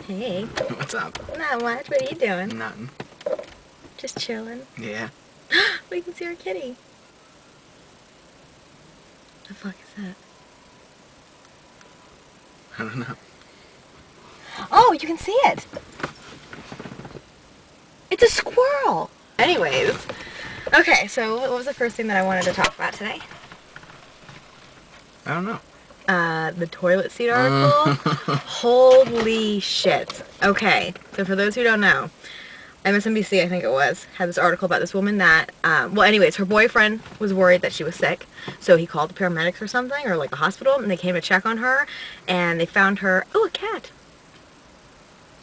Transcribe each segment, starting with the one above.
Hey. What's up? Not much. What are you doing? Nothing. Just chilling. Yeah. We can see our kitty. The fuck is that? I don't know. Oh, you can see it. It's a squirrel. Anyways. Okay, so what was the first thing that I wanted to talk about today? I don't know. The toilet seat article. Holy shit. Okay, so for those who don't know, MSNBC, I think it was, had this article about this woman that, well anyways, her boyfriend was worried that she was sick, so he called the paramedics or something, or like a hospital, and they came to check on her, and they found her, oh, a cat.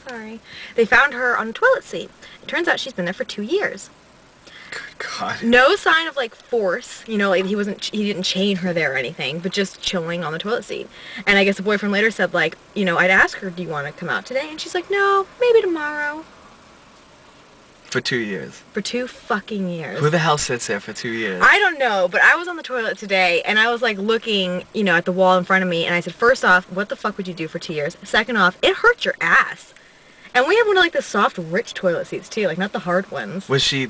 Sorry. They found her on a toilet seat. It turns out she's been there for 2 years. Good God. No sign of like force, you know, like he didn't chain her there or anything, but just chilling on the toilet seat. And I guess the boyfriend later said like, you know, I'd ask her, do you want to come out today? And she's like, no, maybe tomorrow. For 2 years. For 2 fucking years. Who the hell sits there for 2 years? I don't know, but I was on the toilet today and I was like looking, you know, at the wall in front of me, and I said, first off, what the fuck would you do for 2 years? Second off, it hurts your ass. And we have one of like the soft, rich toilet seats too, like not the hard ones. Was she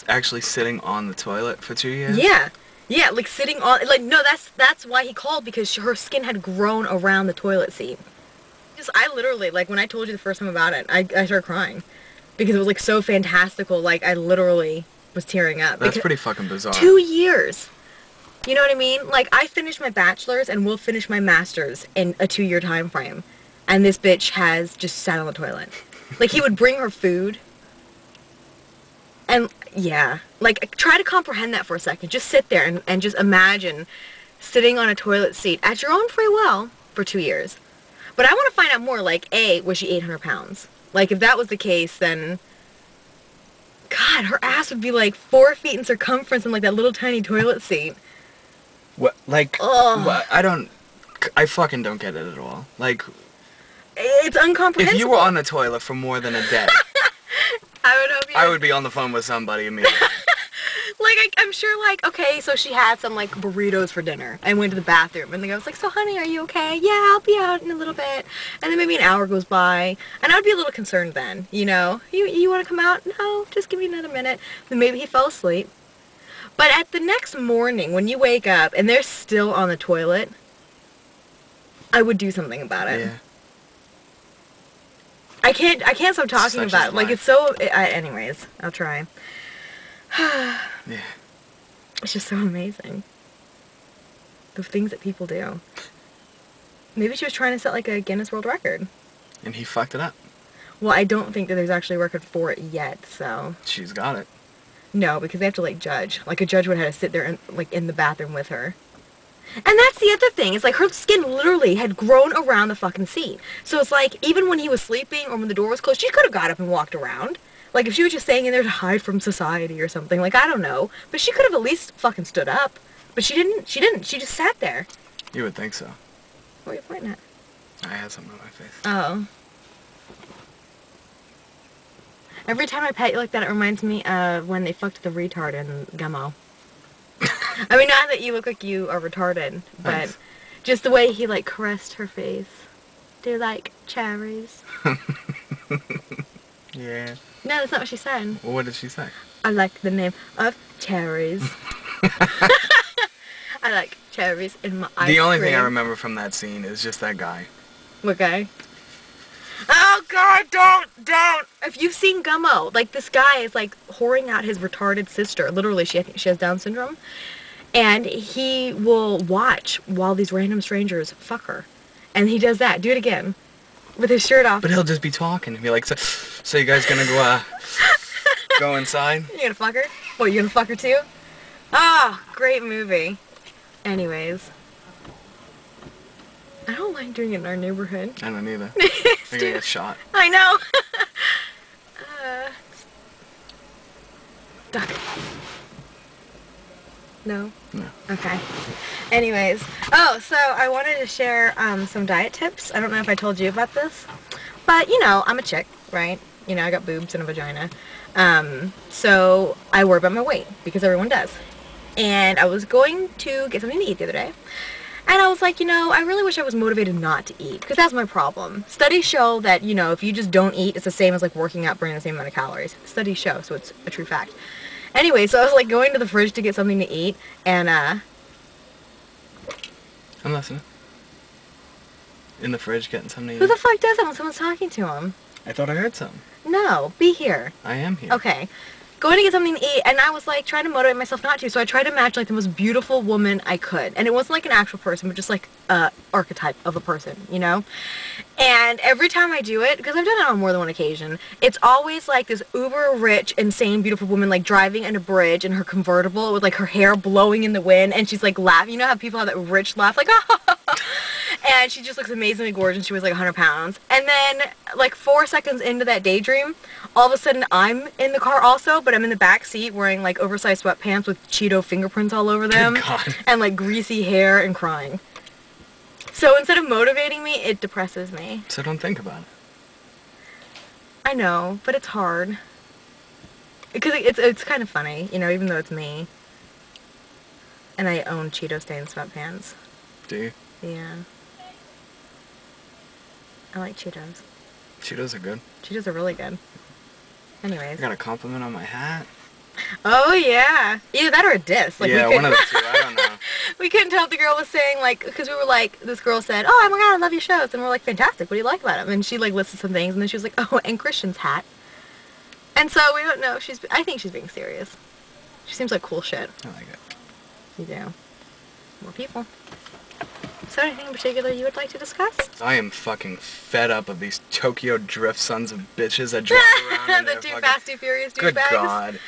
actually sitting on the toilet for 2 years? Yeah. Yeah, like sitting on, like, no, that's why he called, because her skin had grown around the toilet seat. Just, I literally, like, when I told you the first time about it, I started crying. Because it was, like, so fantastical, like, I literally was tearing up. That's pretty fucking bizarre. 2 years. You know what I mean? Like, I finished my bachelor's and will finish my master's in a 2-year time frame. And this bitch has just sat on the toilet. Like, he would bring her food. And, yeah. Like, try to comprehend that for a second. Just sit there and just imagine sitting on a toilet seat at your own free will for 2 years. But I want to find out more, like, A, was she 800 pounds? Like, if that was the case, then, God, her ass would be, like, 4 feet in circumference in, like, that little tiny toilet seat. What, like, Ugh. I fucking don't get it at all. Like, it's incomprehensible. if you were on the toilet for more than a day, I would be on the phone with somebody immediately. Like, I'm sure, like, okay, so she had some, like, burritos for dinner and went to the bathroom, and the guy was like, so, honey, are you okay? Yeah, I'll be out in a little bit. And then maybe an hour goes by, and I would be a little concerned then, you know? You want to come out? No, just give me another minute. Then maybe he fell asleep. But at the next morning, when you wake up and they're still on the toilet, I would do something about it. Yeah. I can't stop talking about it. Like, it's so, anyways, I'll try. Yeah. It's just so amazing. The things that people do. Maybe she was trying to set like a Guinness World Record. And he fucked it up. Well, I don't think that there's actually a record for it yet, so. She's got it. No, because they have to like judge. Like a judge would have to sit there and like in the bathroom with her. And that's the other thing. It's like her skin literally had grown around the fucking seat. So it's like, even when he was sleeping or when the door was closed, she could have got up and walked around. Like, if she was just staying in there to hide from society or something, like, I don't know. But she could have at least fucking stood up. But she didn't. She didn't. She just sat there. You would think so. What are you pointing at? I had something on my face. Oh. Every time I pet you like that, it reminds me of when they fucked the retard in Gummo. I mean, not that you look like you are retarded, but Thanks. just the way he, like, caressed her face. Do you like cherries? Yeah. No, that's not what she said. Well, what did she say? I like the name of cherries. I like cherries in my ice cream. The only thing I remember from that scene is just that guy. What guy? Oh, God, don't! If you've seen Gummo, like, this guy is, like, whoring out his retarded sister. Literally, she has Down syndrome. And he will watch while these random strangers fuck her. And he does that. Do it again. With his shirt off. But he'll just be talking and be like, so you guys gonna go, go inside? You gonna fuck her? What, you gonna fuck her too? Ah, great movie. Anyways. I don't like doing it in our neighborhood. I don't either. You're gonna get shot. I know. Duck. No? No. Okay. Anyways. Oh, so I wanted to share some diet tips. I don't know if I told you about this. But, you know, I'm a chick, right? You know, I got boobs and a vagina. So I worry about my weight, because everyone does. And I was going to get something to eat the other day. And I was like, you know, I really wish I was motivated not to eat, because that's my problem. Studies show that, you know, if you just don't eat, it's the same as like working out, burning the same amount of calories. Studies show, so it's a true fact. Anyway, so I was like going to the fridge to get something to eat, and I'm listening. In the fridge getting something to eat. Who the fuck does that when someone's talking to him? I thought I heard something. No, be here. I am here. Okay. Going to get something to eat, and I was like trying to motivate myself not to, so I tried to match like the most beautiful woman I could. And it wasn't like an actual person, but just like a archetype of a person, you know? And every time I do it, because I've done it on more than one occasion, it's always like this uber rich, insane, beautiful woman like driving in a bridge in her convertible with like her hair blowing in the wind, and she's like laughing. You know how people have that rich laugh, like and she just looks amazingly gorgeous. She was like 100 pounds. And then like 4 seconds into that daydream, all of a sudden I'm in the car also, but I'm in the back seat wearing like oversized sweatpants with Cheeto fingerprints all over them. Good God. And like greasy hair and crying. So instead of motivating me, it depresses me. So don't think about it. I know, but it's hard. Because it's kind of funny, you know, even though it's me. And I own Cheeto stained sweatpants. Do you? Yeah. I like Cheetos. Cheetos are good. Cheetos are really good. Anyways. I got a compliment on my hat. Oh, yeah. Either that or a diss. Like, yeah, one of the two. I don't know. We couldn't tell if the girl was saying, like, because we were like, this girl said, oh my god, I love your shows. And we're like, fantastic. What do you like about them? And she, like, listed some things. And then she was like, oh, and Christian's hat. And so we don't know. I think she's being serious. She seems like cool shit. I like it. You do. More people. So anything in particular you would like to discuss? I am fucking fed up of these Tokyo Drift sons of bitches that drive around in The their Too fucking... Fast, Too Furious douchebags? Good God.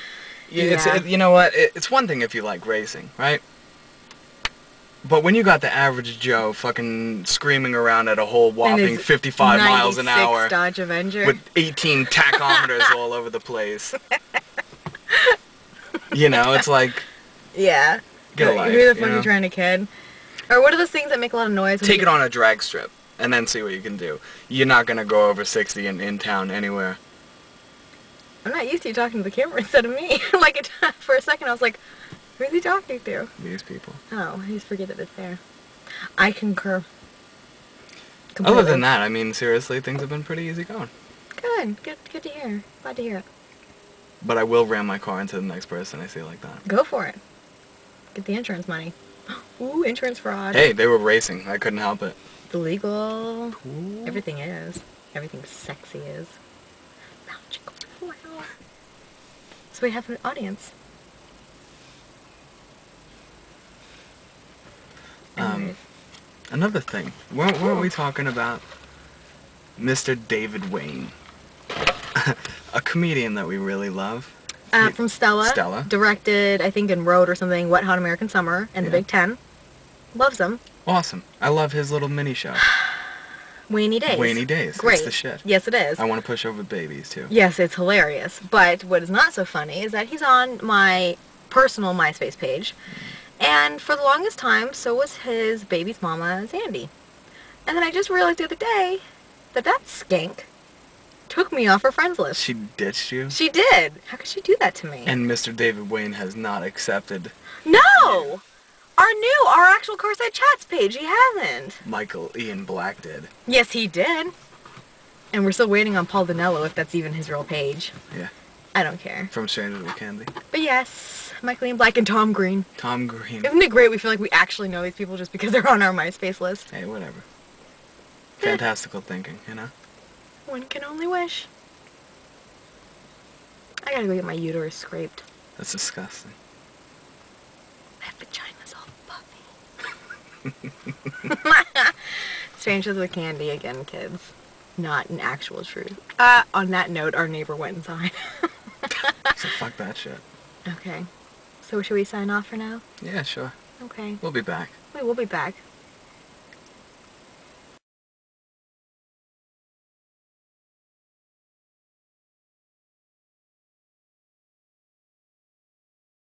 Yeah. You know what? It's one thing if you like racing, right? But when you got the average Joe fucking screaming around at a whole whopping 55 miles an hour Dodge Avenger with 18 tachometers all over the place, you know, it's like, yeah. get a life. Who the fuck are you trying to kid? Or what are those things that make a lot of noise? Take it on a drag strip and then see what you can do. You're not gonna go over 60 in town anywhere. I'm not used to you talking to the camera instead of me. Like, for a second I was like, who's he talking to? These people. Oh, I just forget that it's there. I concur. Completely. Other than that, I mean, seriously, things have been pretty easy going. Good to hear. Glad to hear it. But I will ram my car into the next person I see like that. Go for it. Get the insurance money. Ooh, insurance fraud. Hey, they were racing. I couldn't help it. Illegal. Cool. Everything is. Everything sexy is. Magical. Wow. So we have an audience. Another thing. Weren't we talking about Mr. David Wain? A comedian that we really love. From Stella. Stella. Directed, I think, and wrote or something, Wet Hot American Summer and the Big Ten. Loves him. Awesome. I love his little mini show. Wainy Days. Wainy Days. Great. It's the shit. Yes, it is. I want to push over babies, too. Yes, it's hilarious. But what is not so funny is that he's on my personal MySpace page. And for the longest time, so was his baby's mama, Zandy. And then I just realized the other day that skank took me off her friends list. She ditched you? She did. How could she do that to me? And Mr. David Wain has not accepted. No! Our actual Carside Chats page, he hasn't. Michael Ian Black did. Yes, he did. And we're still waiting on Paul Danello, if that's even his real page. Yeah. I don't care. From Stranger with Candy. But yes, Michael Ian Black and Tom Green. Tom Green. Isn't it great we feel like we actually know these people just because they're on our MySpace list? Hey, whatever. Fantastical thinking, you know? One can only wish. I gotta go get my uterus scraped. That's disgusting. My vagina's all puffy. Strangers with Candy again, kids. Not an actual truth. On that note, our neighbor went inside. So fuck that shit. Okay. So should we sign off for now? Yeah, sure. Okay. We'll be back. We'll be back.